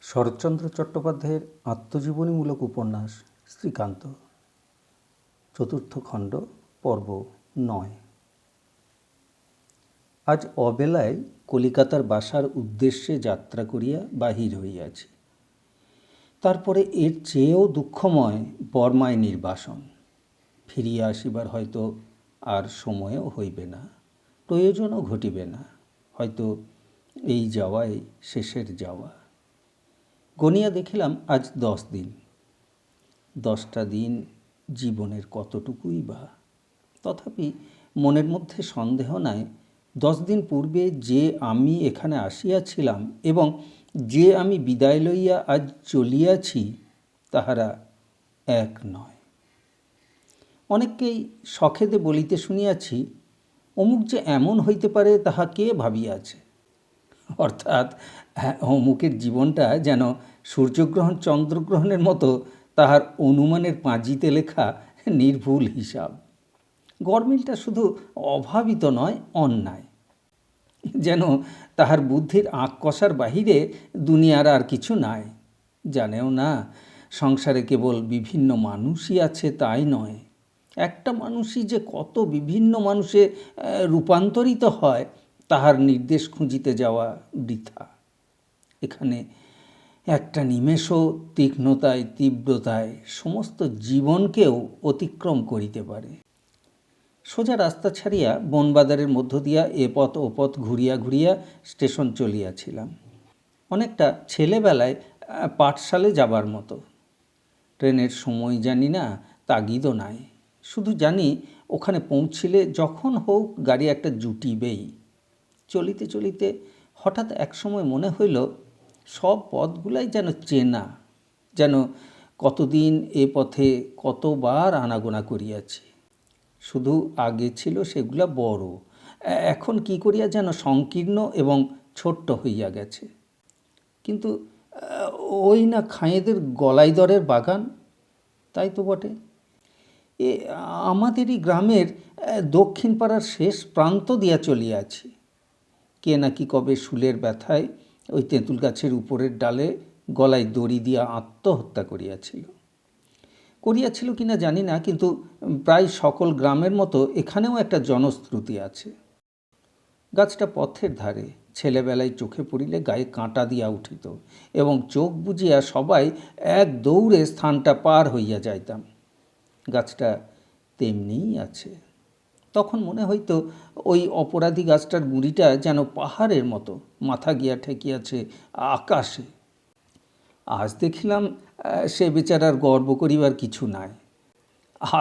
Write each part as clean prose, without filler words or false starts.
শরৎচন্দ্র চট্টোপাধ্যায়ের আত্মজীবনীমূলক উপন্যাস শ্রীকান্ত, চতুর্থ খণ্ড, পর্ব ৯। আজ অবেলায় কলিকাতার বাসার উদ্দেশ্যে যাত্রা করিয়া বাহির হইয়াছি। তারপরে এর চেয়েও দুঃখময় বর্মায় নির্বাসন। ফিরিয়া আসিবার হয়তো আর সময়ও হইবে না, প্রয়োজনও ঘটিবে না। হয়তো এই যাওয়াই শেষের যাওয়া। গনিয়া দেখিলাম আজ 10 দিন। 10টা দিন জীবনের কতটুকুই বা। তথাপি মনের মধ্যে সন্দেহ নাই, 10 দিন পূর্বে যে আমি এখানে আসিয়াছিলাম এবং যে আমি বিদায় লইয়া আজ চলিয়াছি, তাহারা এক নয়। অনেককেই শখেদে বলিতে শুনিয়াছি, অমুক যে এমন হইতে পারে তাহা কে ভাবিয়াছে। অর্থাৎ অমুকের জীবনটা যেন সূর্যগ্রহণ চন্দ্রগ্রহণের মতো তাহার অনুমানের পাঁজিতে লেখা নির্ভুল হিসাব। গরমিলটা শুধু অভাবিত নয়, অন্যায়। যেন তাহার বুদ্ধির আঁক কষার বাহিরে দুনিয়ার আর কিছু নাই। জানেও না সংসারে কেবল বিভিন্ন মানুষই আছে, তাই নয়, একটা মানুষই যে কত বিভিন্ন মানুষে রূপান্তরিত হয় তাহার নির্দেশ খুঁজিতে যাওয়া বৃথা। এখানে একটা নিমেষও তীক্ষ্ণতায় তীব্রতায় সমস্ত জীবনকেও অতিক্রম করিতে পারে। সোজা রাস্তা ছাড়িয়া বনবাজারের মধ্য দিয়া এপথ ওপথ ঘুরিয়া ঘুরিয়া স্টেশন চলিয়াছিলাম। অনেকটা ছেলেবেলায় পাঠশালে যাবার মতো। ট্রেনের সময় জানি না, তাগিদও নাই। শুধু জানি ওখানে পৌঁছিলে যখন হোক গাড়ি একটা জুটিবেই। চলিতে চলিতে হঠাৎ একসময় মনে হইল সব পথগুলাই যেন চেনা, যেন কতদিন এ পথে কতবার আনাগোনা করিয়াছি। শুধু আগে ছিল সেগুলা বড়, এখন কি করিয়া যেন সংকীর্ণ এবং ছোট্ট হইয়া গেছে। কিন্তু ওই না খাঁয়েদের গলাইদরের বাগান, তাই তো বটে। এ আমাদেরই গ্রামের দক্ষিণ পাড়ার শেষ প্রান্ত দিয়া চলিয়াছি। কে নাকি কবে শুলের ব্যথায় ওই তেঁতুল গাছের উপরের ডালে গলায় দড়ি দিয়া আত্মহত্যা করিয়াছিল কিনা জানি না, কিন্তু প্রায় সকল গ্রামের মতো এখানেও একটা জনশ্রুতি আছে। গাছটা পথের ধারে, ছেলেবেলায় চোখে পড়িলে গায়ে কাঁটা দিয়া উঠিত এবং চোখ বুজিয়া সবাই এক দৌড়ে স্থানটা পার হইয়া যাইতাম। গাছটা তেমনিই আছে। তখন মনে হইতো ওই অপরাধী গাছটার গুঁড়িটা যেন পাহাড়ের মতো মাথা গিয়া ঠেকিয়াছে আকাশে। আজ দেখিলাম সে বেচারার গর্ব করিবার কিছু নাই।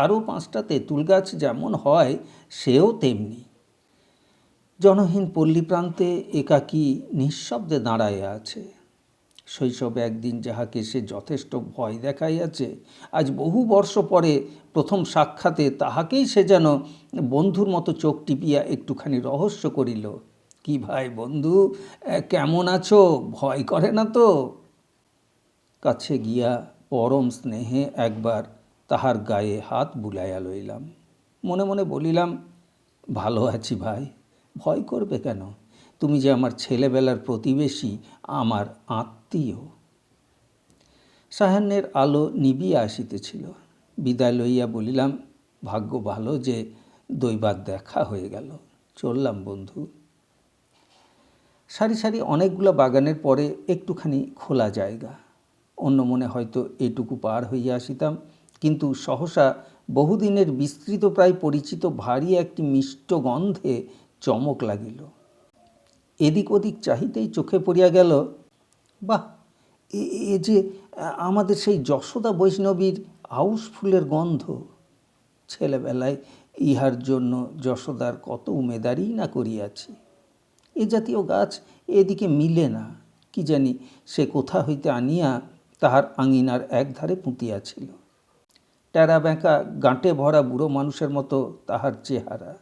আরও 5টা তেঁতুল গাছ যেমন হয়, সেও তেমনি। জনহীন পল্লী প্রান্তে একাকী নিঃশব্দে দাঁড়াইয়া আছে। শৈশবে একদিন যাহাকে সে যথেষ্ট ভয় দেখাইয়াছে, আজ বহু বর্ষ পরে প্রথম সাক্ষাতে তাহাকেই সে যেন বন্ধুর মতো চোখ টিপিয়া একটুখানি রহস্য করিল। কি ভাই বন্ধু, কেমন আছো? ভয় করে না তো? কাছে গিয়া পরম স্নেহে একবার তাহার গায়ে হাত বুলাইয়া লইলাম। মনে মনে বলিলাম, ভালো আছি ভাই, ভয় করবে কেন? তুমি যে আমার ছেলেবেলার প্রতিবেশী, আমার আত্মীয়। সায়াহ্নের আলো নিবিয়া আসিতেছিল। বিদায় লইয়া বলিলাম, ভাগ্য ভালো যে দৈবাৎ দেখা হয়ে গেল। চললাম বন্ধু। সারি সারি অনেকগুলো বাগানের পরে একটুখানি খোলা জায়গা। অন্য মনে হয়তো এটুকু পার হইয়া আসিতাম, কিন্তু সহসা বহুদিনের বিস্তৃত প্রায় পরিচিত ভারী একটি মিষ্ট গন্ধে চমক লাগিল। এদিক ওদিক চাহিতেই চোখে পড়িয়া গেল, বাহ, এ যে আমাদের সেই যশোদা বৈষ্ণবীর আউশ ফুলের গন্ধ। ছেলেবেলায় ইহার জন্য যশোদার কত উমেদারি না করিয়াছি। এ জাতীয় গাছ এদিকে মিলে না, কি জানি সে কোথা হইতে আনিয়া তাহার আঙিনার একধারে পুঁতিয়াছিল। টেরা বেঁকা গাঁটে ভরা বুড়ো মানুষের মতো তাহার চেহারা।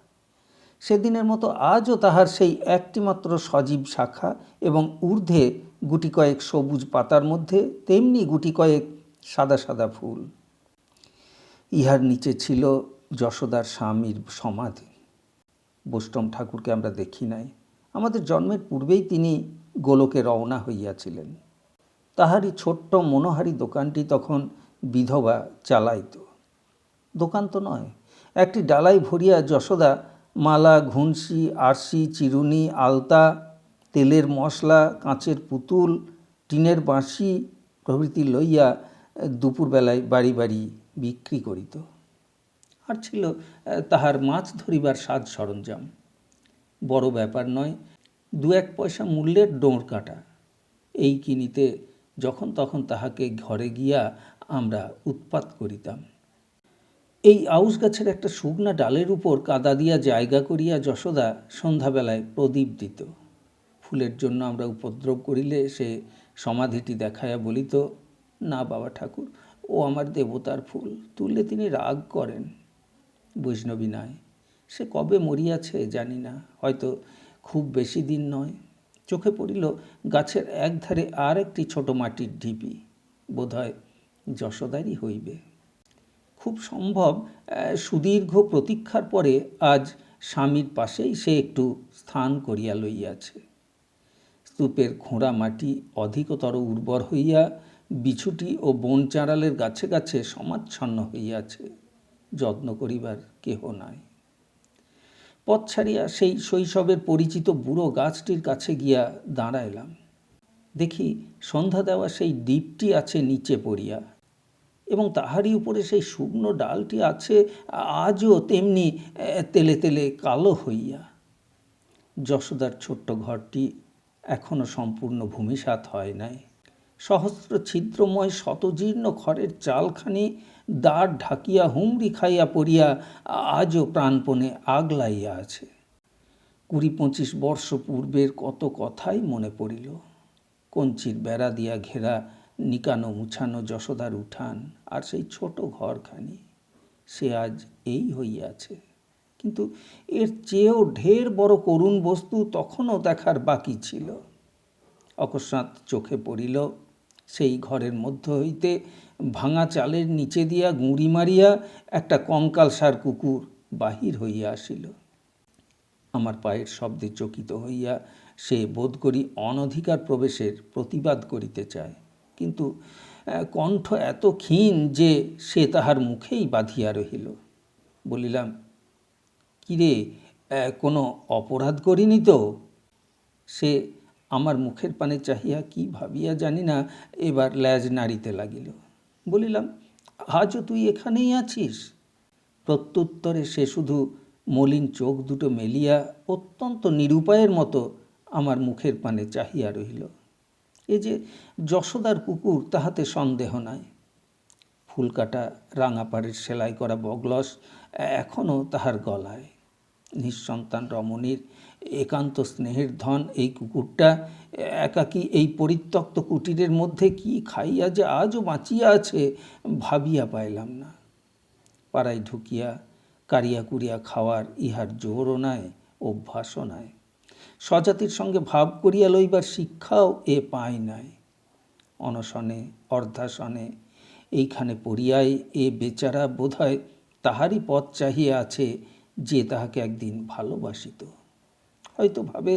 সেদিনের মতো আজও তাহার সেই একটিমাত্র সজীব শাখা এবং ঊর্ধ্বে গুটি কয়েক সবুজ পাতার মধ্যে তেমনি গুটি কয়েক সাদা সাদা ফুল। ইহার নিচে ছিল যশোদার স্বামীর সমাধি। বৈষ্ণব ঠাকুরকে আমরা দেখি নাই। আমাদের জন্মের পূর্বেই তিনি গোলকে রওনা হইয়াছিলেন। তাহারই ছোট্ট মনোহারী দোকানটি তখন বিধবা চালাইত। দোকান তো নয়, একটি ডালাই ভরিয়া যশোদা মালা, ঘুনসি, আরশি, চিরুনি, আলতা, তেলের মশলা, কাঁচের পুতুল, টিনের বাঁশি প্রভৃতি লইয়া দুপুরবেলায় বাড়ি বাড়ি বিক্রি করিত। আর ছিল তাহার মাছ ধরিবার সাজ সরঞ্জাম। বড় ব্যাপার নয়, 2-1 পয়সা মূল্যের ডোর কাঁটা। এই কিনিতে যখন তখন তাহাকে ঘরে গিয়া আমরা উৎপাত করিতাম। এই আউশ গাছের একটা শুকনা ডালের উপর কাদা দিয়া জায়গা করিয়া যশোদা সন্ধ্যাবেলায় প্রদীপ দিত। ফুলের জন্য আমরা উপদ্রব করিলে সে সমাধিটি দেখাইয়া বলিত, না বাবা ঠাকুর, ও আমার দেবতার ফুল, তুললে তিনি রাগ করেন। বৈষ্ণবী নয়, সে কবে মরিয়াছে জানি না, হয়তো খুব বেশি দিন নয়। চোখে পড়িল গাছের একধারে আর একটি ছোট মাটির ঢিপি, বোধহয় যশোদারই হইবে। খুব সম্ভব সুদীর্ঘ প্রতীক্ষার পরে আজ স্বামীর পাশেই সে একটু স্থান করিয়া লইয়াছে। স্তূপের খোঁড়া মাটি অধিকতর উর্বর হইয়া বিছুটি ও বন চাঁড়ালের গাছে গাছে সমাচ্ছন্ন হইয়াছে। যত্ন করিবার কেহ নাই। পথ ছাড়িয়া সেই শৈশবের পরিচিত বুড়ো গাছটির কাছে গিয়া দাঁড়াইলাম। দেখি সন্ধ্যা দেওয়া সেই দ্বীপটি আছে নিচে পড়িয়া, এবং তাহারই উপরে সেই শুকনো ডালটি আছে আজও তেমনি তেলে তেলে কালো হইয়া। যশোদার ছোট্ট ঘরটি এখনো সম্পূর্ণ ভূমিসাৎ হয় নাই। সহস্র ছিদ্রময় শতজীর্ণ খড়ের চালখানি দাঁড় ঢাকিয়া হুমড়ি খাইয়া পড়িয়া আজও প্রাণপণে আগলাইয়া আছে। 20-25 বর্ষ পূর্বের কত কথাই মনে পড়িল। কঞ্চির বেড়া দিয়া ঘেরা নিকানো মুছানো যশোদার উঠান আর সেই ছোট ঘরখানি, সে আজ এই হইয়াছে। কিন্তু এর চেয়েও ঢের বড় করুণ বস্তু তখনও দেখার বাকি ছিল। অকস্মাৎ চোখে পড়িল সেই ঘরের মধ্য হইতে ভাঙা চালের নিচে দিয়া গুঁড়ি মারিয়া একটা কঙ্কালসার কুকুর বাহির হইয়া আসিল। আমার পায়ের শব্দে চকিত হইয়া সে বোধ করি অনধিকার প্রবেশের প্রতিবাদ করিতে চায়, কিন্তু কণ্ঠ এত ক্ষীণ যে সে তাহার মুখেই বাঁধিয়া রহিল। বলিলাম, কিরে, কোনো অপরাধ করিনি তো? সে আমার মুখের পানে চাহিয়া কি ভাবিয়া জানি না এবার ল্যাজ নাড়িতে লাগিল। বলিলাম, আজও তুই এখানেই আছিস? প্রত্যুত্তরে সে শুধু মলিন চোখ দুটো মেলিয়া অত্যন্ত নিরুপায়ের মতো আমার মুখের পানে চাহিয়া রহিল। এ যে যশোদার কুকুর তাহাতে সন্দেহ নাই। ফুলকাটা রাঙাপাড়ের সেলাই করা বগলস এখনও তাহার গলায়। নিঃসন্তান রমণীর একান্ত স্নেহের ধন এই কুকুরটা একাকী এই পরিত্যক্ত কুটিরের মধ্যে কি খাইয়া যে আজও বাঁচিয়া আছে ভাবিয়া পাইলাম না। পাড়ায় ঢুকিয়া কারিয়া কুড়িয়া খাওয়ার ইহার জোরও নাই, অভ্যাসও নাই। স্বজাতির সঙ্গে ভাব করিয়া লইবার শিক্ষাও এ পায় নাই। অনশনে অর্ধাসনে এইখানে পড়িয়াই এ বেচারা বোধহয় তাহারই পথ চাহিয়া আছে যে তাহাকে একদিন ভালোবাসিত। হয়তো ভাবে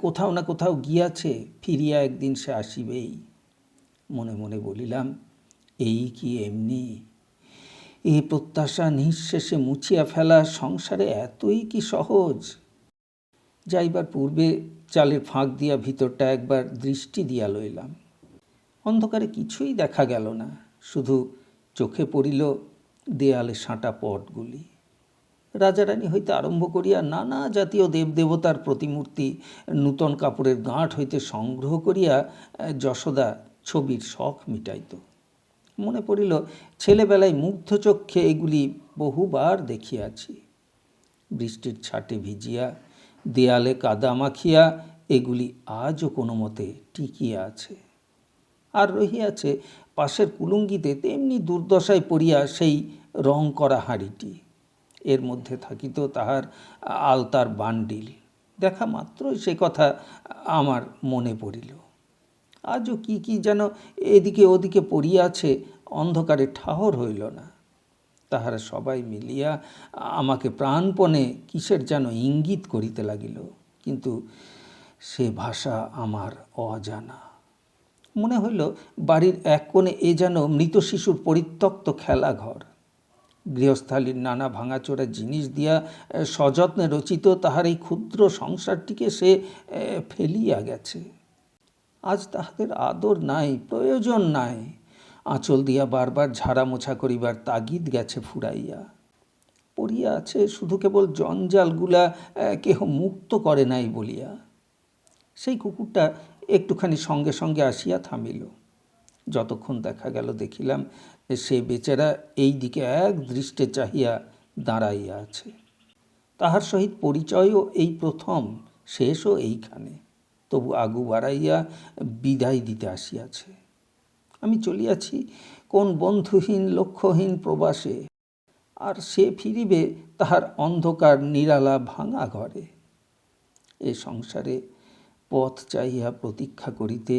কোথাও না কোথাও গিয়াছে, ফিরিয়া একদিন সে আসিবেই। মনে মনে বলিলাম, এই কি এমনি? এ প্রত্যাশা নিঃশেষে মুছিয়া ফেলা সংসারে এতই কি সহজ? যাইবার পূর্বে চালের ফাঁক দিয়া ভিতরটা একবার দৃষ্টি দিয়া লইলাম। অন্ধকারে কিছুই দেখা গেল না, শুধু চোখে পড়িল দেয়ালে সাঁটা পটগুলি। রাজারানী হইতে আরম্ভ করিয়া নানা জাতীয় দেবদেবতার প্রতিমূর্তি নূতন কাপড়ের গাঁট হইতে সংগ্রহ করিয়া যশোদা ছবির শখ মিটাইত। মনে পড়িল ছেলেবেলায় মুগ্ধ চক্ষে এগুলি বহুবার দেখিয়াছি। বৃষ্টির ছাটে ভিজিয়া দেয়ালে কাদা মাখিয়া এগুলি আজও কোনো মতে টিকিয়া আছে। আর রহিয়াছে পাশের কুলুঙ্গিতে তেমনি দুর্দশায় পড়িয়া সেই রং করা হাঁড়িটি। এর মধ্যে থাকিত তাহার আলতার বান্ডিল। দেখা মাত্রই সে কথা আমার মনে পড়িল। আজও কি কি যেন এদিকে ওদিকে পড়িয়াছে, অন্ধকারে ঠাহর হইল না। তাহারা সবাই মিলিয়া আমাকে প্রাণপণে কিসের যেন ইঙ্গিত করিতে লাগিল, কিন্তু সে ভাষা আমার অজানা। মনে হইল বাড়ির এক কোণে এ যেন মৃত শিশুর পরিত্যক্ত খেলাঘর। গৃহস্থালির নানা ভাঙাচোরা জিনিস দিয়া সযত্নে রচিত তাহার এই ক্ষুদ্র সংসারটিকে সে ফেলিয়া গেছে। আজ তাহাদের আদর নাই, প্রয়োজন নাই। আঁচল দিয়া বারবার ঝাড়া মোছা করিবার তাগিদ গেছে ফুরাইয়া। পড়িয়া আছে শুধু কেবল জঞ্জালগুলা কেহ মুক্ত করে নাই বলিয়া। সেই কুকুরটা একটুখানি সঙ্গে সঙ্গে আসিয়া থামিল। যতক্ষণ দেখা গেল দেখিলাম সে বেচারা এই দিকে এক দৃষ্টে চাহিয়া দাঁড়াইয়া আছে। তাহার সহিত পরিচয়ও এই প্রথম, শেষও এইখানে, তবু আগু বাড়াইয়া বিদায় দিতে আসিয়াছে। আমি চলিয়াছি কোন বন্ধুহীন লক্ষ্যহীন প্রবাসে, আর সে ফিরিবে তাহার অন্ধকার নিরালা ভাঙা ঘরে। এ সংসারে পথ চাহিয়া প্রতীক্ষা করিতে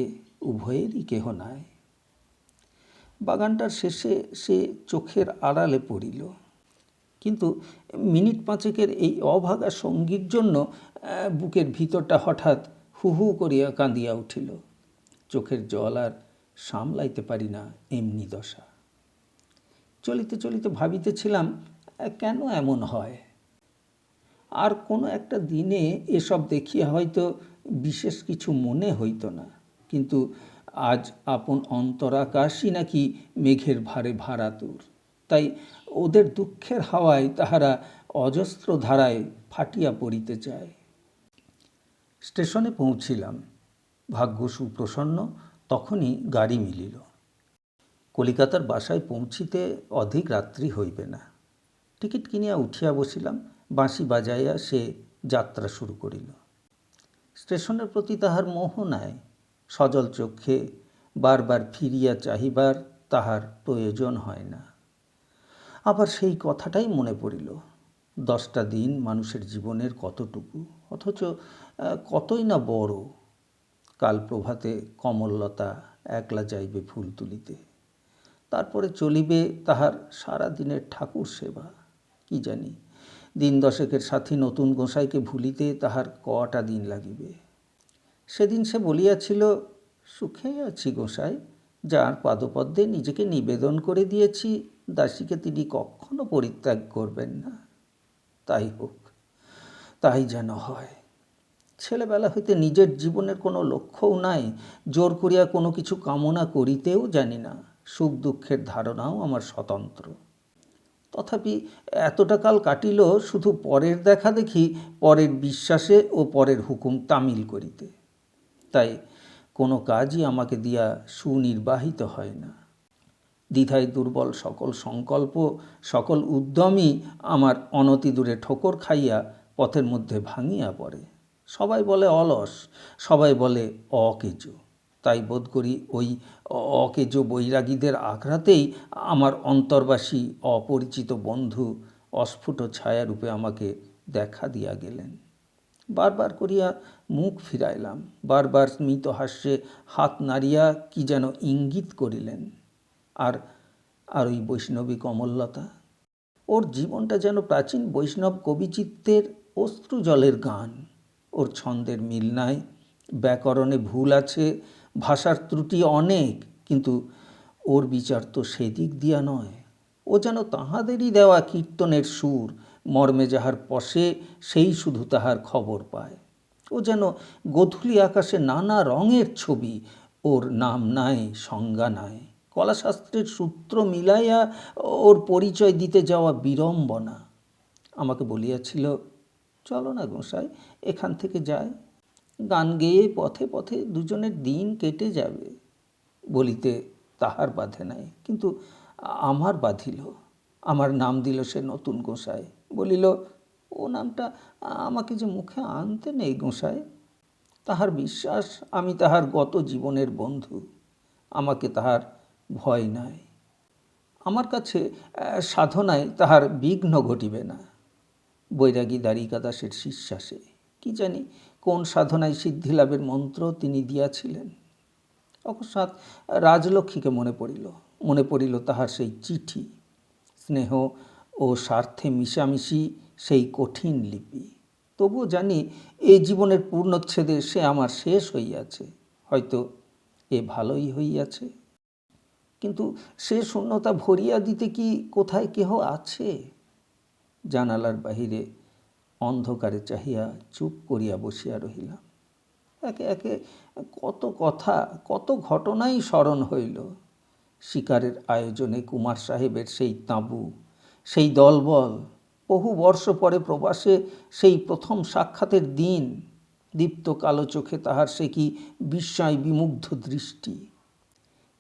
উভয়েরই কেহ নাই। বাগানটার শেষে সে চোখের আড়ালে পড়িল, কিন্তু মিনিট পাঁচেকের এই অভাগা সঙ্গীর জন্য বুকের ভিতরটা হঠাৎ হু হু করিয়া কাঁদিয়া উঠিল। চোখের জল আর সামলাইতে পারি না, এমনি দশা। চলিতে চলিতে ভাবিতেছিলাম কেন এমন হয়। আর কোনো একটা দিনে এসব দেখিয়া হয়তো বিশেষ কিছু মনে হইত না, কিন্তু আজ আপন অন্তরাকাশই নাকি মেঘের ভারে ভারাতুর। তাই ওদের দুঃখের হাওয়ায় তাহারা অজস্র ধারায় ফাটিয়া পড়িতে চায়। স্টেশনে পৌঁছিলাম। ভাগ্য সুপ্রসন্ন, তখনই গাড়ি মিলিল। কলিকাতার বাসায় পৌঁছিতে অধিক রাত্রি হইবে না। টিকিট কিনিয়া উঠিয়া বসিলাম। বাঁশি বাজাইয়া সে যাত্রা শুরু করিল। স্টেশনের প্রতি তাহার মোহ নাই। সজল চক্ষে বারবার ফিরিয়া চাহিবার তাহার প্রয়োজন হয় না। আবার সেই কথাটাই মনে পড়িল, 10টা দিন মানুষের জীবনের কতটুকু, অথচ কতই না বড়। কাল প্রভাতে কমললতা একলা যাইবে ফুল তুলিতে, তারপরে চলিবে তাহার সারা দিনের ঠাকুর সেবা। কি জানি, দিন দশেকের সাথী নতুন গোসাইকে ভুলিতে তাহার কটা দিন লাগিবে। সেদিন সে বলিয়াছিল, সুখেই আছি গোসাই, যার পাদপদ্মে নিজেকে নিবেদন করে দিয়েছি, দাসীকে তিনি কখনো পরিত্যাগ করবেন না। তাই হোক, তাই যেন হয়। ছেলেবেলা হইতে নিজের জীবনের কোনো লক্ষ্যও নাই, জোর করিয়া কোনো কিছু কামনা করিতেও জানি না। সুখ দুঃখের ধারণাও আমার স্বতন্ত্র। তথাপি এতটা কাল কাটিল শুধু পরের দেখা দেখি, পরের বিশ্বাসে ও পরের হুকুম তামিল করিতে। তাই কোনো কাজই আমাকে দিয়া সুনির্বাহিত হয় না। দ্বিধায় দুর্বল সকল সংকল্প, সকল উদ্যমই আমার অনতি দূরে ঠোকর খাইয়া পথের মধ্যে ভাঙিয়া পড়ে। সবাই বলে অলস, সবাই বলে অকেজ। তাই বোধ করি ওই অকেজ বৈরাগীদের আঘাতেই আমার অন্তর্বাসী অপরিচিত বন্ধু অস্ফুট ছায়ারূপে আমাকে দেখা দিয়া গেলেন। বারবার করিয়া মুখ ফিরাইলাম, বারবার স্মিত হাস্যে হাত নাড়িয়া কি যেন ইঙ্গিত করিলেন। আর ওই বৈষ্ণবী কমললতা, ওর জীবনটা যেন প্রাচীন বৈষ্ণব কবিচিত্তের অশ্রু জলের গান। ওর ছন্দের মিল নাই, ব্যাকরণে ভুল আছে, ভাষার ত্রুটি অনেক, কিন্তু ওর বিচার তো সেদিক দিয়া নয়। ও যেন তাহাদেরই দেওয়া কীর্তনের সুর, মর্মে যাহার পশে সেই শুধু তাহার খবর পায়। ও যেন গোধূলি আকাশে নানা রঙের ছবি, ওর নাম নাই, সংজ্ঞা নাই। কলাশাস্ত্রের সূত্র মিলাইয়া ওর পরিচয় দিতে যাওয়া বিড়ম্বনা। আমাকে বলিয়াছিল, চলো না গোসাই, এখান থেকে যায়, গান গেয়ে পথে পথে দুজনের দিন কেটে যাবে। বলিতে তাহার বাধে নাই, কিন্তু আমার বাধিল। আমার নাম দিল সে নতুন গোসাই। বলিল, ও নামটা আমাকে যে মুখে আনতে নেই গোসাই। তাহার বিশ্বাস আমি তাহার গত জীবনের বন্ধু, আমাকে তাহার ভয় নাই। আমার কাছে সাধনায় তাহার বিঘ্ন ঘটিবে না। বৈরাগী দ্বারিকাদাসের শিষ্যাসে কি জানি কোন সাধনায় সিদ্ধিলাভের মন্ত্র তিনি দিয়াছিলেন। অকস্মাৎ রাজলক্ষ্মীকে মনে পড়িল তাহার সেই চিঠি, স্নেহ ও স্বার্থে মিশামিশি সেই কঠিন লিপি। তবুও জানি এই জীবনের পূর্ণচ্ছেদে সে আমার শেষ হইয়াছে। হয়তো এ ভালোই হইয়াছে, কিন্তু সে শূন্যতা ভরিয়া দিতে কি কোথায় কেহ আছে? জানালার বাহিরে অন্ধকারে চাহিয়া চুপ করিয়া বসিয়া রহিলাম। একে একে কত কথা, কত ঘটনাই স্মরণ হইল। শিকারের আয়োজনে কুমার সাহেবের সেই তাঁবু, সেই দলবল, বহু বর্ষ পরে প্রবাসে সেই প্রথম সাক্ষাতের দিন, দীপ্ত কালো চোখে তাহার সে কি বিস্ময় বিমুগ্ধ দৃষ্টি।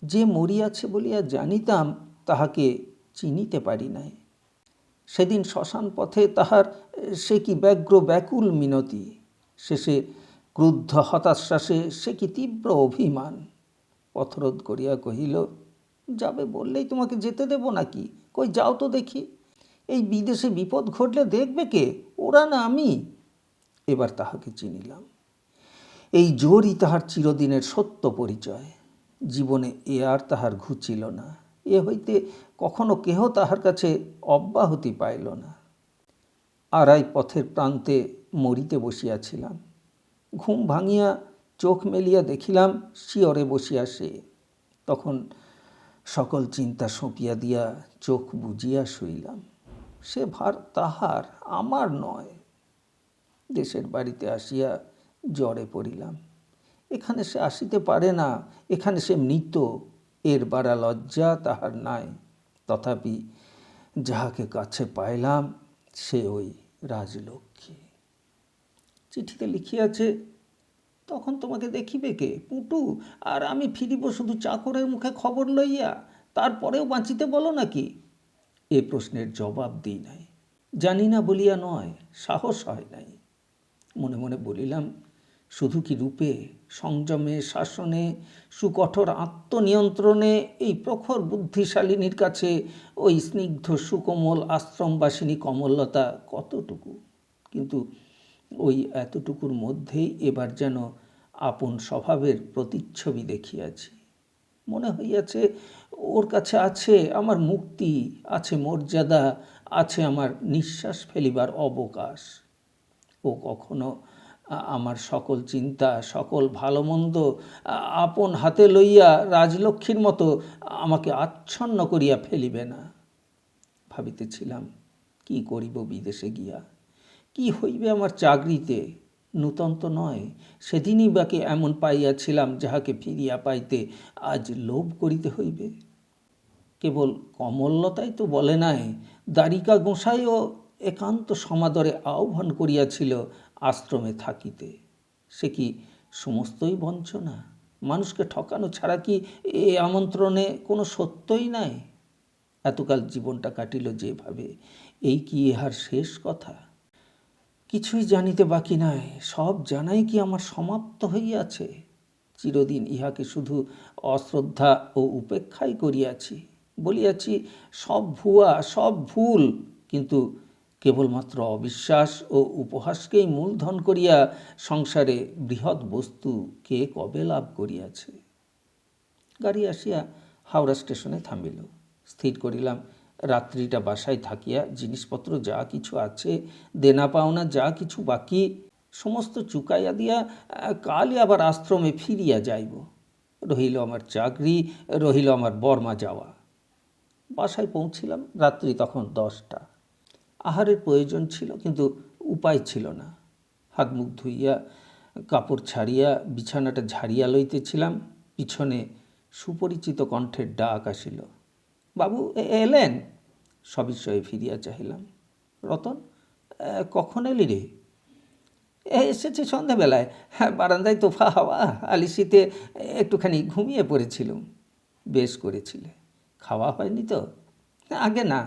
যে মরিয়াছে বলিয়া জানিতাম, তাহাকে চিনিতে পারি নাই। সেদিন শ্মশান পথে তাহার সে কি ব্যগ্র ব্যাকুল মিনতি, শেষে ক্রুদ্ধ হতাশ্বাসে সে কি তীব্র অভিমান। পথরোধ করিয়া কহিল, যাবে বললেই তোমাকে যেতে দেব নাকি? কই যাও তো দেখি। এই বিদেশে বিপদ ঘটলে দেখবে কে? ওরা না আমি? এবার তাহাকে চিনিলাম। এই জোরই তাহার চিরদিনের সত্য পরিচয়। জীবনে এ আর তাহার ঘুচিল না। এ হইতে কখনো কেহ তাহার কাছে অব্যাহতি পাইল না। আড়াই পথের প্রান্তে মরিতে বসিয়াছিলাম। ঘুম ভাঙিয়া চোখ মেলিয়া দেখিলাম শিয়রে বসিয়া সে। তখন সকল চিন্তা সঁপিয়া দিয়া চোখ বুজিয়া শুইলাম। সে ভার তাহার, আমার নয়। দেশের বাড়িতে আসিয়া জ্বরে পড়িলাম। এখানে সে আসিতে পারে না, এখানে সে মৃত, এর বাড়া লজ্জা তাহার নাই। তথাপি যাহাকে কাছে পাইলাম সে ওই রাজলক্ষ্মী। চিঠিতে লিখিয়াছে, তখন তোমাকে দেখিবে কে? পুটু আর আমি ফিরিব শুধু চাকরের মুখে খবর লইয়া, তারপরেও বাঁচিতে বলো নাকি? এ প্রশ্নের জবাব দিই নাই। জানি না বলিয়া নয়, সাহস হয় নাই। মনে মনে বলিলাম, শুধু কি রূপে, সংযমে, শাসনে, সুকঠোর আত্মনিয়ন্ত্রণে এই প্রখর বুদ্ধিশালিনীর কাছে ওই স্নিগ্ধ সুকোমল আশ্রমবাসিনী কমললতা কতটুকু? কিন্তু ওই এতটুকুর মধ্যেই এবার যেন আপন স্বভাবের প্রতিচ্ছবি দেখিয়াছি। মনে হইয়াছে ওর কাছে আছে আমার মুক্তি, আছে মর্যাদা, আছে আমার নিঃশ্বাস ফেলিবার অবকাশ। ও কখনো আমার সকল চিন্তা, সকল ভালো মন্দ আপন হাতে লইয়া রাজলক্ষ্মীর মতো আমাকে আচ্ছন্ন করিয়া ফেলিবে না। ভাবিতেছিলাম, কি করিব বিদেশে গিয়া, কি হইবে আমার চাকরিতে? নূতন তো নয়, সেদিনই বাকে এমন পাইয়াছিলাম যাহাকে ফিরিয়া পাইতে আজ লোভ করিতে হইবে। কেবল কমললতাই তো বলে নাই, দ্বারিকা গোসাইও একান্ত সমাদরে আহ্বান করিয়াছিল আশ্রমে থাকিতে। সে কি সমস্তই বঞ্চনা? মানুষকে ঠকানো ছাড়া কি এ আমন্ত্রণে কোনো সত্যই নাই? এতকাল জীবনটা কাটিল যেভাবে, এই কি ইহার শেষ কথা? কিছুই জানিতে বাকি নাই, সব জানাই কি আমার সমাপ্ত হইয়াছে? চিরদিন ইহাকে শুধু অশ্রদ্ধা ও উপেক্ষাই করিয়াছি, বলিয়াছি সব ভুয়া, সব ভুল, কিন্তু কেবলমাত্র অবিশ্বাস ও উপহাসকেই মূলধন করিয়া সংসারে বৃহৎ বস্তু কে কবে লাভ করিয়াছে। গাড়ি আসিয়া হাওড়া স্টেশনে থামিল। স্থির করিলাম রাত্রিটা বাসায় থাকিয়া জিনিসপত্র যা কিছু আছে, দেনা পাওনা যা কিছু বাকি, সমস্ত চুকাইয়া দিয়া কালই আবার আশ্রমে ফিরিয়া যাইব। রহিল আমার চাকরি, রহিল আমার বর্মা যাওয়া। বাসায় পৌঁছিলাম রাত্রি তখন 10টা। আহারের প্রয়োজন ছিল, কিন্তু উপায় ছিল না। হাত মুখ ধুইয়া কাপড় ছাড়িয়া বিছানাটা ঝাড়িয়া লইতেছিলাম, পিছনে সুপরিচিত কণ্ঠের ডাক আসিল, বাবু এলেন? সবিস্ময়ে ফিরিয়া চাহিলাম। রতন, কখন এলি রে? এসেছে সন্ধ্যাবেলায়, বারান্দায় তোফা হাওয়া, আলিশিতে একটুখানি ঘুমিয়ে পড়েছিলুম। বেশ করেছিলে। খাওয়া হয়নি তো? আগে না।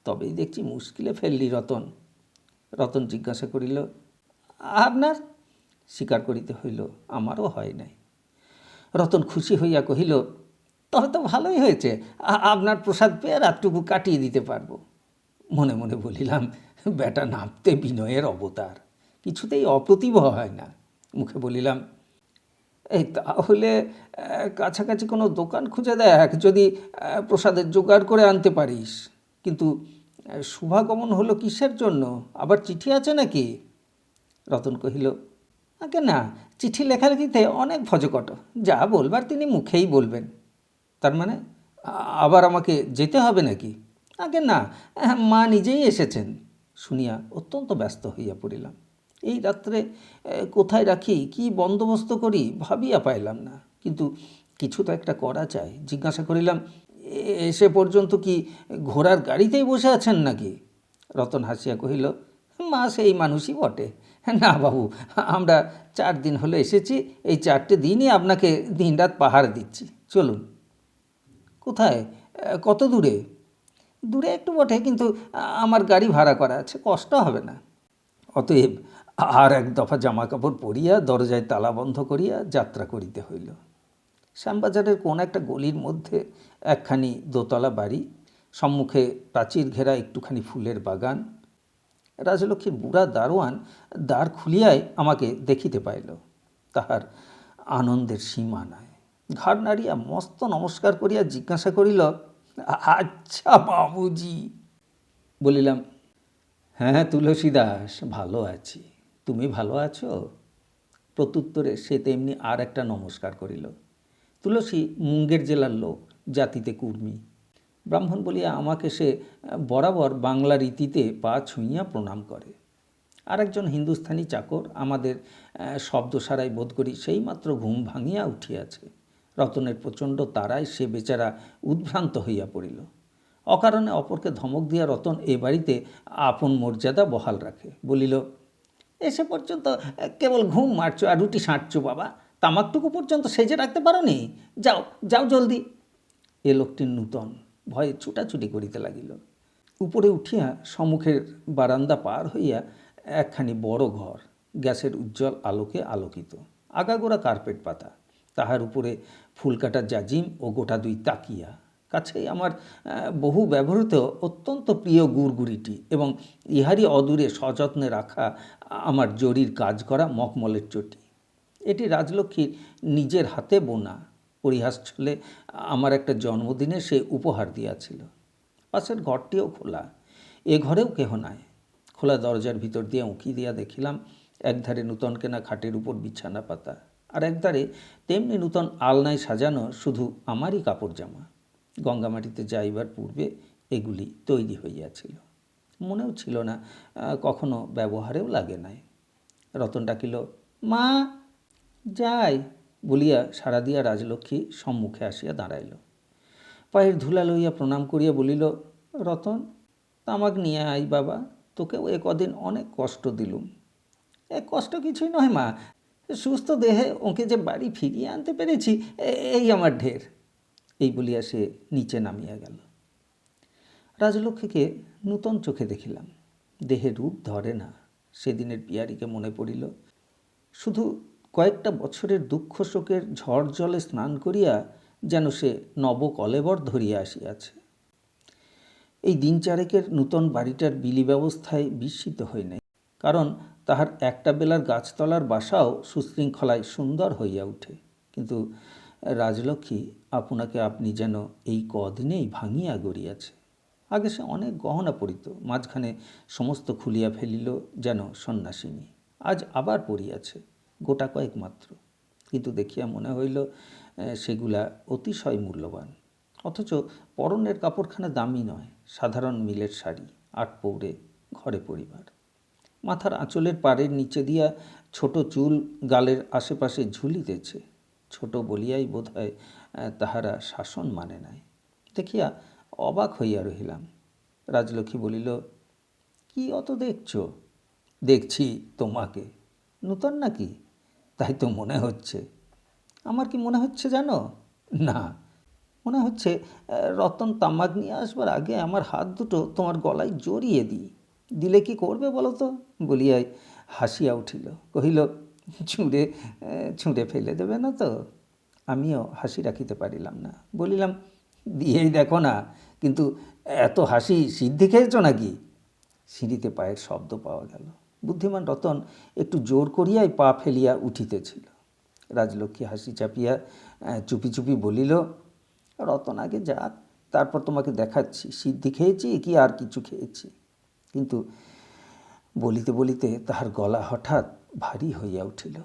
তবেই দেখছি মুশকিলে ফেললি রতন। রতন জিজ্ঞাসা করিল, আপনার? স্বীকার করিতে হইল, আমারও হয় নাই। রতন খুশি হইয়া কহিল, তবে তো ভালোই হয়েছে, আপনার প্রসাদ পেয়ে রাতটুকু কাটিয়ে দিতে পারবো। মনে মনে বলিলাম, বেটা নামতে বিনয়ের অবতার, কিছুতেই অপ্রতিভ হয় না। মুখে বলিলাম, এই তাহলে কাছাকাছি কোনো দোকান খুঁজে দেখ, যদি প্রসাদের জোগাড় করে আনতে পারিস। কিন্তু শুভাগমন হলো কিসের জন্য? আবার চিঠি আছে নাকি? রতন কহিল, আগে না, চিঠি লেখালেখিতে অনেক ভজকট, যা বলবার তিনি মুখেই বলবেন। তার মানে আবার আমাকে যেতে হবে নাকি? আগে না, মা নিজেই এসেছেন। শুনিয়া অত্যন্ত ব্যস্ত হইয়া পড়িলাম। এই রাত্রে কোথায় রাখি, কি বন্দোবস্ত করি ভাবিয়া পাইলাম না। কিন্তু কিছু তো একটা করা চাই। জিজ্ঞাসা করিলাম, এসে পর্যন্ত কি ঘোড়ার গাড়িতেই বসে আছেন নাকি? রতন হাসিয়া কহিল, মা সেই মানুষই বটে। না বাবু, আমরা 4 দিন হলো এসেছি, এই 4টে দিনই আপনাকে দিনরাত পাহাড় দিচ্ছি। চলুন। কোথায়? কত দূরে? দূরে একটু বটে, কিন্তু আমার গাড়ি ভাড়া করা আছে, কষ্ট হবে না। অতএব আর এক দফা জামা কাপড় পরিয়া দরজায় তালা বন্ধ করিয়া যাত্রা করিতে হইল। শ্যামবাজারের কোন একটা গলির মধ্যে একখানি দোতলা বাড়ি, সম্মুখে প্রাচীর ঘেরা একটুখানি ফুলের বাগান। রাজলক্ষ্মীর বুড়া দারোয়ান দ্বার খুলিয়াই আমাকে দেখিতে পাইল। তাহার আনন্দের সীমা নাই। ঘাড় নাড়িয়া মস্ত নমস্কার করিয়া জিজ্ঞাসা করিল, আচ্ছা বাবুজি? বলিলাম, হ্যাঁ তুলসী দাস, ভালো আছি। তুমি ভালো আছো? প্রত্যুত্তরে সে তেমনি আর একটা নমস্কার করিল। তুলসী মুঙ্গের জেলার লোক, জাতিতে কুর্মী। ব্রাহ্মণ বলিয়া আমাকে সে বরাবর বাংলা রীতিতে পা ছুঁইয়া প্রণাম করে। আর একজন হিন্দুস্থানি চাকর আমাদের শব্দ সারাই বোধ করি সেইমাত্র ঘুম ভাঙিয়া উঠিয়াছে। রতনের প্রচণ্ড তাড়ায় সে বেচারা উদ্ভ্রান্ত হইয়া পড়িল। অকারণে অপরকে ধমক দিয়া রতন এ বাড়িতে আপন মর্যাদা বহাল রাখে। বলিল, এসে পর্যন্ত কেবল ঘুম মারছো আর রুটি সাঁটছো বাবা, তামাকটুকু পর্যন্ত সেজে রাখতে পারো নি? যাও যাও জলদি। এ লোকটি নূতন, ভয়ে ছুটাছুটি করিতে লাগিল। উপরে উঠিয়া সম্মুখের বারান্দা পার হইয়া একখানি বড় ঘর, গ্যাসের উজ্জ্বল আলোকে আলোকিত, আগাগোড়া কার্পেট পাতা, তাহার উপরে ফুলকাটা জাজিম ও গোটা 2 তাকিয়া। কাছেই আমার বহু ব্যবহৃত অত্যন্ত প্রিয় গুড়গুড়িটি এবং ইহারই অদূরে সযত্নে রাখা আমার জরির কাজ করা মখমলের চটি। এটি রাজলক্ষ্মীর নিজের হাতে বোনা। পরিহাস ছলে আমার একটা জন্মদিনে সে উপহার দিয়াছিল। পাশের ঘরটিও খোলা। এ ঘরেও কেহ নাই। খোলা দরজার ভিতর দিয়ে উঁকি দিয়া দেখিলাম, একধারে নূতন কেনা খাটের উপর বিছানা পাতা, আর একধারে তেমনি নূতন আলনায় সাজানো শুধু আমারই কাপড় জামা। গঙ্গামাটিতে যাইবার পূর্বে এগুলি তৈরি হইয়াছিল। মনেও ছিল না, কখনো ব্যবহারেও লাগে নাই। রতন ডাকিল, মা যাই বলিয়া সাড়া দিয়া রাজলক্ষ্মী সম্মুখে আসিয়া দাঁড়াইল। পায়ের ধুলা লইয়া প্রণাম করিয়া বলিল, রতন, তামাক নিয়ে আই বাবা, তোকেও এ কদিন অনেক কষ্ট দিলুম। কষ্ট কিছুই নয় মা, সুস্থ দেহে ওকে যে বাড়ি ফিরিয়ে আনতে পেরেছি, এই আমার ঢের। এই বলিয়া সে নিচে নামিয়া গেল। রাজলক্ষ্মীকে নূতন চোখে দেখিলাম। দেহে রূপ ধরে না। সেদিনের পিয়ারিকে মনে পড়িল। শুধু কয়েকটা বছরের দুঃখ শোকের ঝড় জলে স্নান করিয়া যেন সে নবকলেবর ধরিয়া আসিয়াছে। এই দিন চারেকের নূতন বাড়িটার বিলি ব্যবস্থায় বিস্মিত হই নাই, কারণ তাহার একটা বেলার গাছতলার বাসাও সুশৃঙ্খলায় সুন্দর হইয়া উঠে। কিন্তু রাজলক্ষ্মী আপনাকে আপনি যেন এই কদিনেই ভাঙিয়া গড়িয়াছে। আগে সে অনেক গহনা পরিত, মাঝখানে সমস্ত খুলিয়া ফেলিল যেন সন্ন্যাসিনী। আজ আবার পরিয়াছে, গোটা কয়েক মাত্র। কিন্তু দেখিয়া মনে হইল সেগুলা অতিশয় মূল্যবান। অথচ পরনের কাপড়খানা দামি নয়, সাধারণ মিলের শাড়ি, 8 পৌরে, ঘরে পরিবার। মাথার আঁচলের পাড়ের নিচে দিয়া ছোট চুল গালের আশেপাশে ঝুলিতেছে। ছোট বলিয়াই বোধ হয় তাহারা শাসন মানে নাই। দেখিয়া অবাক হইয়া রহিলাম। রাজলক্ষ্মী বলিল, কি অত দেখছ? দেখছি তোমাকে। নূতন নাকি? তাই তো মনে হচ্ছে। আমার কি মনে হচ্ছে জানো? না, মনে হচ্ছে রতন তামাক নিয়ে আসবার আগে আমার হাত দুটো তোমার গলায় জড়িয়ে দিই। দিলে কি করবে বলো তো? বলিয়াই হাসিয়া উঠিল। কহিল, ছুঁড়ে ছুঁড়ে ফেলে দেবে না তো? আমিও হাসি রাখিতে পারিলাম না। বলিলাম, দিয়েই দেখো না। কিন্তু এত হাসি সিদ্ধি খেয়েছ নাকি? সিঁড়িতে পায়ের শব্দ পাওয়া গেল। বুদ্ধিমান রতন একটু জোর করিয়াই পা ফেলিয়া উঠিতেছিল। রাজলক্ষ্মী হাসি চাপিয়া চুপি চুপি বলিল, রতন আগে যাক, তারপর তোমাকে দেখাচ্ছি সিদ্ধি খেয়েছি কি আর কিছু খেয়েছি। কিন্তু বলিতে বলিতে তাহার গলা হঠাৎ ভারী হইয়া উঠিল।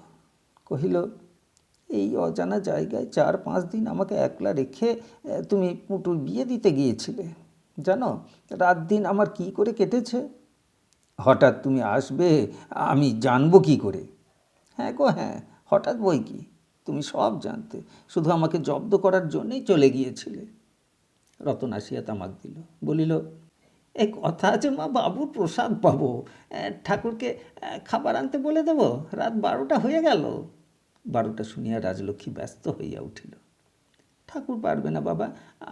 কহিল, এই অজানা জায়গায় 4-5 দিন আমাকে একলা রেখে তুমি পুটুর বিয়ে দিতে গিয়েছিলে। জানো রাত দিন আমার কি করে কেটেছে? হঠাৎ তুমি আসবে আমি জানবো কি করে? হ্যাঁ গো হ্যাঁ, হঠাৎ বই কি, তুমি সব জানতে, শুধু আমাকে জব্দ করার জন্যেই চলে গিয়েছিলে। রতন আসিয়া তামাক দিল, বলিল, এই কথা আছে মা, বাবুর প্রসাদ পাবো, ঠাকুরকে খাবার আনতে বলে দেব, রাত 12টা হয়ে গেল। 12টা শুনিয়া রাজলক্ষ্মী ব্যস্ত হইয়া উঠিল। ঠাকুর পারবে না বাবা,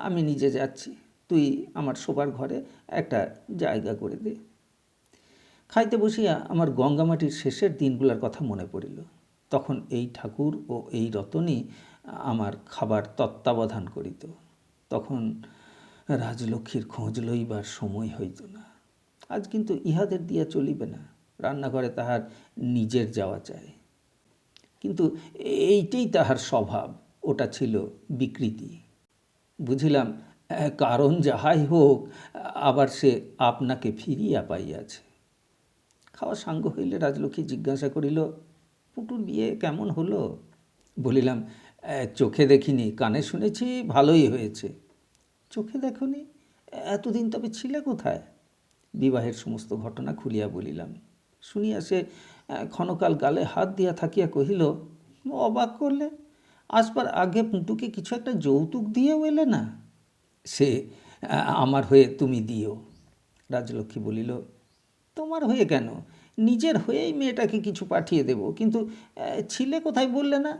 আমি নিজে যাচ্ছি, তুই আমার শোবার ঘরে একটা জায়গা করে দে। খাইতে বসিয়া আমার গঙ্গামাটির শেষের দিনগুলোর কথা মনে পড়িল। তখন এই ঠাকুর ও এই রতনই আমার খাবার তত্ত্বাবধান করিত। তখন রাজলক্ষ্মীর খোঁজ লইবার সময় হইত না। আজ কিন্তু ইহাদের দিয়া চলিবে না, রান্নাঘরে তাহার নিজের যাওয়া চাই। কিন্তু এইটাই তাহার স্বভাব, ওটা ছিল বিকৃতি। বুঝিলাম কারণ যাহাই হোক, আবার সে আপনাকে ফিরিয়া পাইয়াছে। খাওয়া সাঙ্গ হইলে রাজলক্ষ্মী জিজ্ঞাসা করিল, পুটুর বিয়ে কেমন হলো? বলিলাম, চোখে দেখিনি, কানে শুনেছি, ভালোই হয়েছে। চোখে দেখনি? এতদিন তবে ছিলে কোথায়? বিবাহের সমস্ত ঘটনা খুলিয়া বলিলাম। শুনিয়া সে ক্ষণকাল গালে হাত দিয়া থাকিয়া কহিল, অবাক করলে, আসবার আগে পুটুকে কিছু একটা যৌতুক দিয়েও এলে না? সে আমার হয়ে তুমি দিও। রাজলক্ষ্মী বলিল, তোমার হয়ে কেন, নিজের হয়েই মেয়েটাকে কিছু পাঠিয়ে দেব, কিন্তু ছিলে কোথায় বললে না?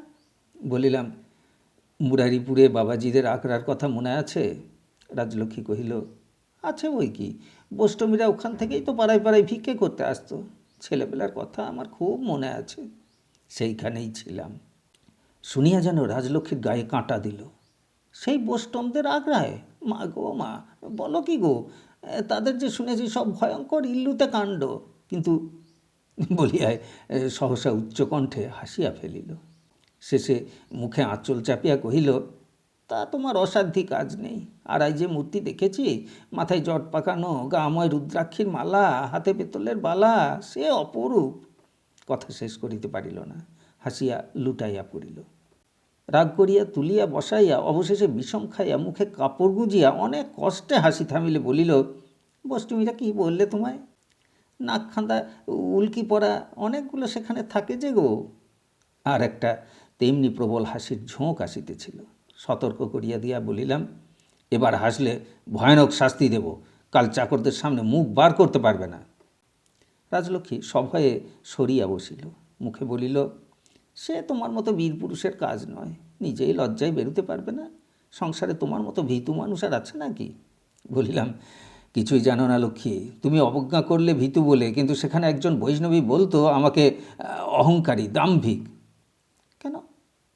বলিলাম, মুরারিপুরে বাবাজিদের আখড়ার কথা মনে আছে? রাজলক্ষ্মী কহিল, আছে বই কি, বৈষ্ণবীরা ওখান থেকেই তো পাড়ায় পাড়ায় ভিক্ষে করতে আসতো। ছেলেবেলার কথা আমার খুব মনে আছে, সেইখানেই ছিলাম। শুনিয়া যেন রাজলক্ষ্মীর গায়ে কাঁটা দিল। সেই বৈষ্ণবদের আগ্রায়? মা গো মা, বলো কি গো, তাদের যে শুনেছি সব ভয়ঙ্কর ইল্লুতে কাণ্ড। কিন্তু বলিয়ায় সহসা উচ্চকণ্ঠে হাসিয়া ফেলিল। শেষে মুখে আঁচল চাপিয়া কহিল, তা তোমার অসাধ্যি কাজ নেই। আর এই যে মূর্তি দেখেছি, মাথায় জট পাকানো, গাময় রুদ্রাক্ষীর মালা, হাতে পেতলের বালা, সে অপরূপ। কথা শেষ করিতে পারিল না, হাসিয়া লুটাইয়া পড়িল। রাগ করিয়া তুলিয়া বসাইয়া অবশেষে বিষম খাইয়া মুখে কাপড় গুজিয়া অনেক কষ্টে হাসি থামিলে বলিল, বষ্টমীরা কি বললে তোমায়? নাক খাঁদা উল্কি পরা অনেকগুলো সেখানে থাকে যে গো। আর একটা তেমনি প্রবল হাসির ঝোঁক আসিতেছিল। সতর্ক করিয়া দিয়া বলিলাম, এবার হাসলে ভয়ানক শাস্তি দেব, কাল চাকরদের সামনে মুখ বার করতে পারবে না। রাজলক্ষ্মী সভয়ে সরিয়া বসিল, মুখে বলিল, সে তোমার মতো বীর পুরুষের কাজ নয়, নিজেই লজ্জায় বেরোতে পারবে না, সংসারে তোমার মতো ভীতু মানুষ আর আছে নাকি? বলিলাম, কিছুই জানো না লক্ষ্মী, তুমি অবজ্ঞা করলে ভীতু বলে, কিন্তু সেখানে একজন বৈষ্ণবী বলতো আমাকে অহংকারী, দাম্ভিক। কেন,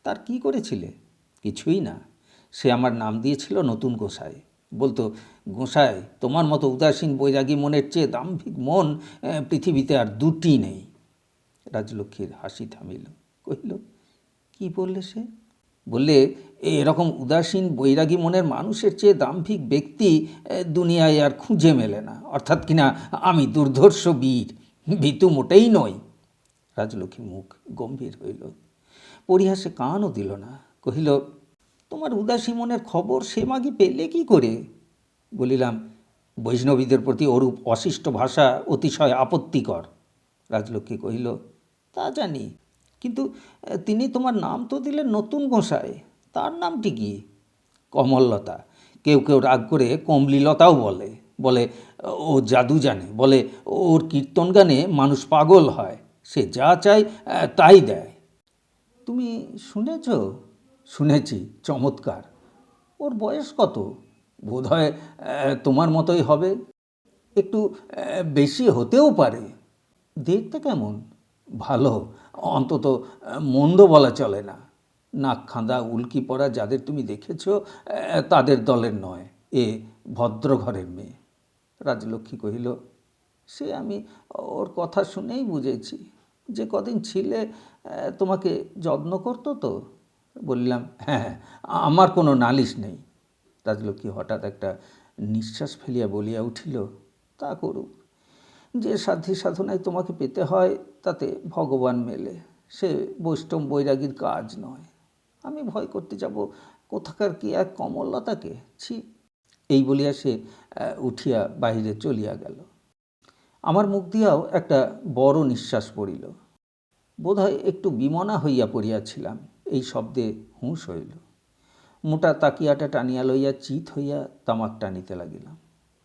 তার কি করেছিলে? কিছুই না, সে আমার নাম দিয়েছিল নতুন গোসাই। বলতো, গোসাই, তোমার মতো উদাসীন বৈরাগী মনের চেয়ে দাম্ভিক মন পৃথিবীতে আর দুটি নেই। রাজলক্ষ্মীর হাসি থামিল, কহিল, কি বললে সে? বললে, এরকম উদাসীন বৈরাগী মনের মানুষের চেয়ে দাম্ভিক ব্যক্তি দুনিয়ায় আর খুঁজে মেলে না, অর্থাৎ কিনা আমি দুর্ধর্ষ বীর, ভীতু মোটেই নই। রাজলক্ষ্মী মুখ গম্ভীর হইল, পরিহাসে কানও দিল না, কহিল, তোমার উদাসী মনের খবর সে মাগি পেলে কি করে? বলিলাম, বৈষ্ণবীদের প্রতি ওরূপ অশিষ্ট ভাষা অতিশয় আপত্তিকর। রাজলক্ষ্মী কহিল, তা জানি, কিন্তু তিনি তোমার নাম তো দিলেন নতুন গোসাই, তার নামটি কি? কমললতা। কেউ কেউ রাগ করে কমলিলতাও বলে, বলে ও জাদু জানে, বলে ওর কীর্তন গানে মানুষ পাগল হয়, সে যা চায় তাই দেয়। তুমি শুনেছ? শুনেছি, চমৎকার। ওর বয়স কত? বোধ হয় তোমার মতোই হবে, একটু বেশি হতেও পারে। দেখতে কেমন? ভালো, অন্তত মন্দ বলা চলে না। নাক খাঁদা উল্কি পড়া যাদের তুমি দেখেছ তাদের দলের নয়, এ ভদ্র ঘরের মেয়ে। রাজলক্ষ্মী কহিল, সে আমি ওর কথা শুনেই বুঝেছি, যে কদিন ছিলে তোমাকে যত্ন করতো তো। বললাম, হ্যাঁ, আমার কোনো নালিশ নেই। রাজলক্ষ্মী হঠাৎ একটা নিঃশ্বাস ফেলিয়া বলিয়া উঠিল, তা করুক, যে সাধ্যি সাধনায় তোমাকে পেতে হয় তাতে ভগবান মেলে, সে বৈষ্ণব বৈরাগীর কাজ নয়। আমি ভয় করতে যাব কোথাকার কি এক কমললতাকে, ছি। এই বলিয়া সে উঠিয়া বাহিরে চলিয়া গেল। আমার মুখ দিয়াও একটা বড় নিঃশ্বাস পড়িল। বোধহয় একটু বিমনা হইয়া পড়িয়াছিলাম, এই শব্দে হুঁশ হইল। মোটা তাকিয়াটা টানিয়া লইয়া চিত হইয়া তামাক টানিতে লাগিলাম।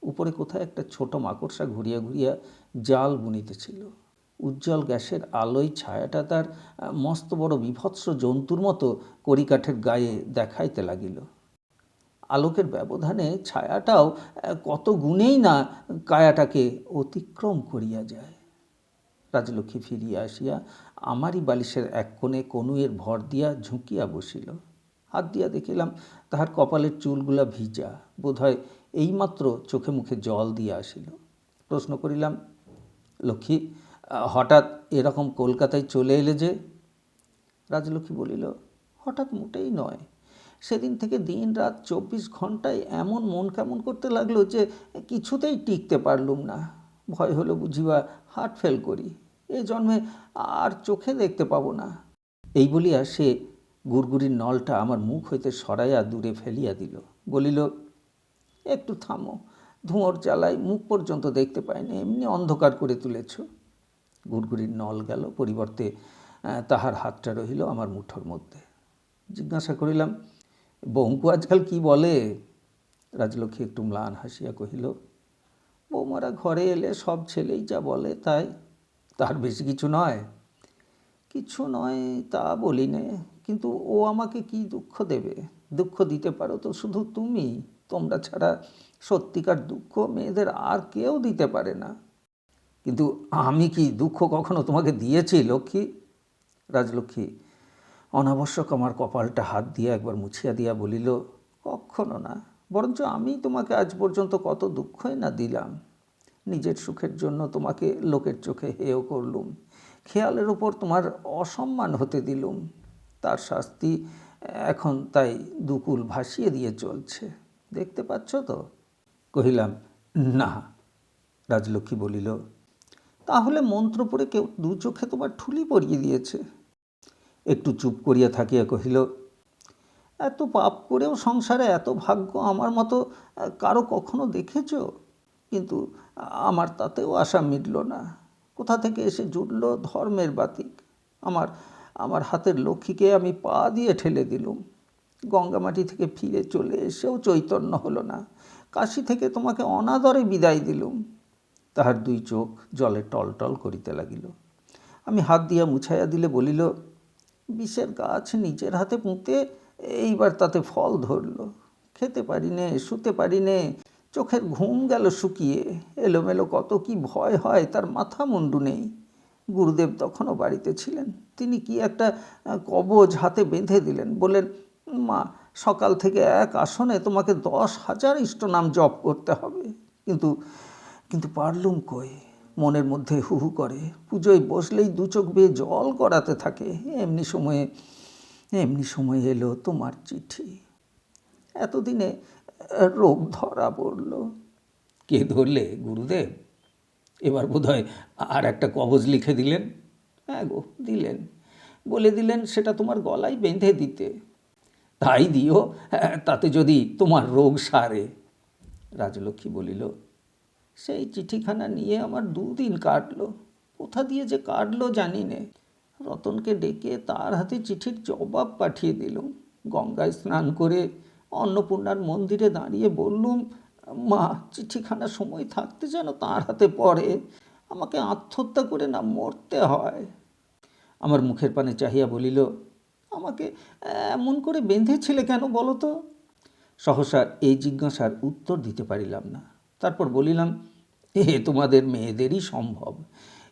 উপরে কোথায় একটা ছোট মাকড়সা ঘুরিয়া ঘুরিয়া জাল বুনিতেছিল। উজ্জ্বল গ্যাসের আলোয় ছায়াটা তার মস্ত বড় বিভৎস জন্তুর মতো কড়িকাঠের গায়ে দেখাইতে লাগিল। আলোকের ব্যবধানে ছায়াটাও কত গুণেই না কায়াটাকে অতিক্রম করিয়া যায়। রাজলক্ষ্মী ফিরিয়া আসিয়া আমারই বালিশের এক কোণে কনুইয়ের ভর দিয়া ঝুঁকিয়া বসিল। হাত দিয়া দেখিলাম তাহার কপালের চুলগুলা ভিজা, বোধহয় এইমাত্র চোখে মুখে জল দিয়া আসিল। প্রশ্ন করিলাম, লক্ষ্মী, হঠাৎ এরকম কলকাতায় চলে এলে যে? রাজলক্ষ্মী বলিল, হঠাৎ মোটেই নয়। সেদিন থেকে দিন রাত 24 ঘন্টায় এমন মন কেমন করতে লাগলো যে কিছুতেই টিকতে পারলুম না। ভয় হলো বুঝিবা হার্ট ফেল করি, এ জন্মে আর চোখে দেখতে পাবো না। এই বলিয়া সে গুড়গুড়ির নলটা আমার মুখ হইতে সরাইয়া দূরে ফেলিয়া দিল। বলিল, একটু থামো, ধোঁয়ার জ্বালায় মুখ পর্যন্ত দেখতে পাইনি, এমনি অন্ধকার করে তুলেছ। গুড়গুড়ির নল গেল, পরিবর্তে তাহার হাতটা রহিল আমার মুঠোর মধ্যে। জিজ্ঞাসা করিলাম, বঙ্কু আজকাল কি বলে? রাজলক্ষ্মী একটু ম্লান হাসিয়া কহিল, বৌমারা ঘরে এলে সব ছেলেই যা বলে তাই, তার বেশি কিছু নয়। কিছু নয় তা বলি নে, কিন্তু ও আমাকে কি দুঃখ দেবে? দুঃখ দিতে পারো তো শুধু তুমি, তোমরা ছাড়া সত্যিকার দুঃখ মেয়েদের আর কেউ দিতে পারে না। কিন্তু আমি কি দুঃখ কখনো তোমাকে দিয়েছি লক্ষ্মী? রাজলক্ষ্মী অনাবশ্যক আমার কপালটা হাত দিয়ে একবার মুছিয়া দিয়া বলিল, কখনো না, বরঞ্চ আমি তোমাকে আজ পর্যন্ত কত দুঃখই না দিলাম। নিজের সুখের জন্য তোমাকে লোকের চোখে হেয় করলুম, খেয়ালের ওপর তোমার অসম্মান হতে দিলুম, তার শাস্তি এখন তাই দুকুল ভাসিয়ে দিয়ে চলছে, দেখতে পাচ্ছ তো? কহিলাম, না। রাজলক্ষ্মী বলিল, তাহলে মন্ত্র পড়ে কেউ দু চোখে তোমার ঠুলি পরিয়ে দিয়েছে। একটু চুপ করিয়া থাকিয়া কহিল, এত পাপ করেও সংসারে এত ভাগ্য আমার মতো কারো কখনো দেখেছ? কিন্তু আমার তাতেও আশা মিটল না। কোথা থেকে এসে জুটল ধর্মের বাতিক। আমার আমার হাতের লক্ষ্মীকে আমি পা দিয়ে ঠেলে দিলুম। গঙ্গামাটি থেকে ফিরে চলে এসেও চৈতন্য হলো না। কাশী থেকে তোমাকে অনাদরে বিদায় দিলুম। তাহার দুই চোখ জলে টলটল করিতে লাগিল। আমি হাত দিয়া মুছাইয়া দিলে বলিল, বিষের গাছ নিজের হাতে পুঁতে এইবার তাতে ফল ধরল। খেতে পারি নে, শুতে পারি নে, চোখের ঘুম গেল শুকিয়ে, এলোমেলো কত কি ভয় হয় তার মাথা মুন্ডু নেই। গুরুদেব তখনও বাড়িতে ছিলেন। তিনি কি একটা কবজ হাতে বেঁধে দিলেন, বললেন, মা, সকাল থেকে এক আসনে তোমাকে 10,000 ইষ্টনাম জপ করতে হবে। কিন্তু কিন্তু পারলুম কই? মনের মধ্যে হু হু করে, পুজোয় বসলেই দু চোখ বেয়ে জল গড়াতে থাকে। এমনি সময়ে এলো তোমার চিঠি। এতদিনে রোগ ধরা পড়ল। কে ধরলে? গুরুদেব। এবার বোধহয় আর একটা কবজ লিখে দিলেন। হ্যাঁ গো, দিলেন। বলে দিলেন সেটা তোমার গলায় বেঁধে দিতে। তাই দিও, তাতে যদি তোমার রোগ সারে। রাজলক্ষ্মী বলিল, সেই চিঠিখানা নিয়ে আমার 2 দিন কাটলো। কোথা দিয়ে যে কাটলো জানি নে। রতনকে ডেকে তার হাতে চিঠির জবাব পাঠিয়ে দিলুম। গঙ্গায় স্নান করে অন্নপূর্ণার মন্দিরে দাঁড়িয়ে বললুম, মা, চিঠিখানা সময় থাকতে যেন তাঁর হাতে পড়ে, আমাকে আত্মহত্যা করে না মরতে হয়। আমার মুখের পানে চাহিয়া বলিল, আমাকে এমন করে বেঁধেছিলে কেন বলো তো? সহসা এই জিজ্ঞাসার উত্তর দিতে পারিলাম না। তারপর বলিলাম, এ তোমাদের মেয়েদেরই সম্ভব,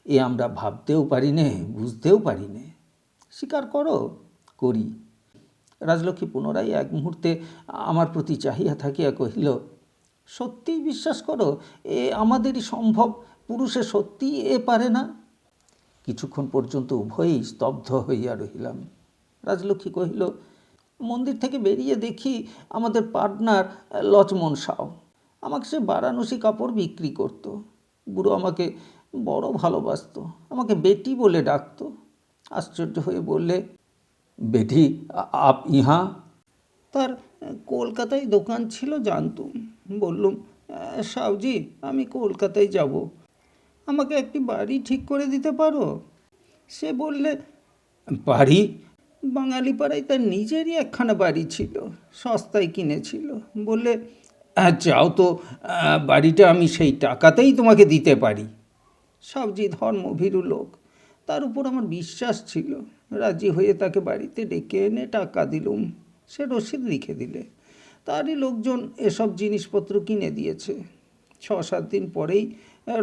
এ আমরা ভাবতেও পারি নে, বুঝতেও পারি নে। স্বীকার করো? করি। রাজলক্ষ্মী পুনরায় এক মুহূর্তে আমার প্রতি চাহিয়া থাকিয়া কহিল, সত্যিই বিশ্বাস করো এ আমাদেরই সম্ভব? পুরুষে সত্যিই এ পারে না? কিছুক্ষণ পর্যন্ত উভয়েই স্তব্ধ হইয়া রহিলাম। রাজলক্ষ্মী কহিল, মন্দির থেকে বেরিয়ে দেখি আমাদের পার্টনার লচমন সাও। আমাকে সে বারাণসী কাপড় বিক্রি করত। বুড়ো আমাকে বড় ভালোবাসত, আমাকে বেটি বলে ডাকত। আশ্চর্য হয়ে বললে, বেটি আপ ইহা? তার কলকাতায় দোকান ছিল, জানতুম। বললুম, সাউজি, আমি কলকাতায় যাব, আমাকে একটি বাড়ি ঠিক করে দিতে পারো? সে বললে, বাড়ি? বাঙালি পাড়ায় তার নিজেরই একখানা বাড়ি ছিল, সস্তায় কিনেছিল। বললে, যাও তো, বাড়িটা আমি সেই টাকাতেই তোমাকে দিতে পারি। সাবজি ধর্মভীরু লোক, তার উপর আমার বিশ্বাস ছিল। রাজি হয়ে তাকে বাড়িতে ডেকে এনে টাকা দিলুম। সে রসিদ লিখে দিলে। তারই লোকজন এসব জিনিসপত্র কিনে দিয়েছে। 6-7 দিন পরেই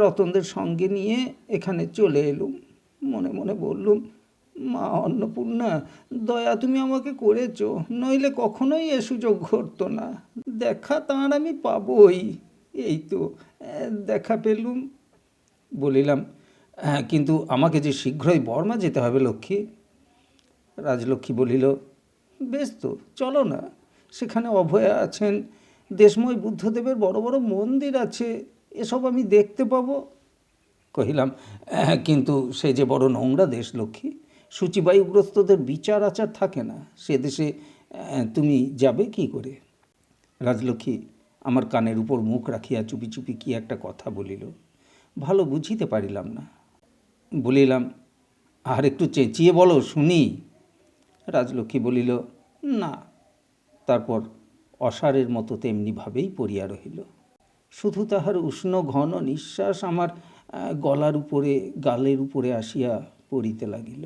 রতনদের সঙ্গে নিয়ে এখানে চলে এলুম। মনে মনে বললুম, মা অন্নপূর্ণা, দয়া তুমি আমাকে করেছো, নইলে কখনোই এ সুযোগ ঘটতো না। দেখা তাঁর আমি পাবই। এই তো দেখা পেলুম। বলিলাম, হ্যাঁ, কিন্তু আমাকে যে শীঘ্রই বর্মা যেতে হবে লক্ষ্মী। রাজলক্ষ্মী বলিল, বেশ তো, চলো না। সেখানে অভয়া আছেন, দেশময় বুদ্ধদেবের বড় বড় মন্দির আছে, এসব আমি দেখতে পাবো। কহিলাম, কিন্তু সে যে বড় নোংরা দেশ লক্ষ্মী, সূচিবায়ুগ্রস্তদের বিচার আচার থাকে না, সে দেশে তুমি যাবে কি করে? রাজলক্ষ্মী আমার কানের উপর মুখ রাখিয়া চুপি চুপি কি একটা কথা বলিল, ভালো বুঝিতে পারিলাম না। বলিলাম, আর একটু চেঁচিয়ে বলো শুনি। রাজলক্ষ্মী বলিল, না। তারপর অসারের মতো তেমনিভাবেই পড়িয়া রহিল। শুধু তাহার উষ্ণ ঘন নিঃশ্বাস আমার গলার উপরে, গালের উপরে আসিয়া পড়িতে লাগিল।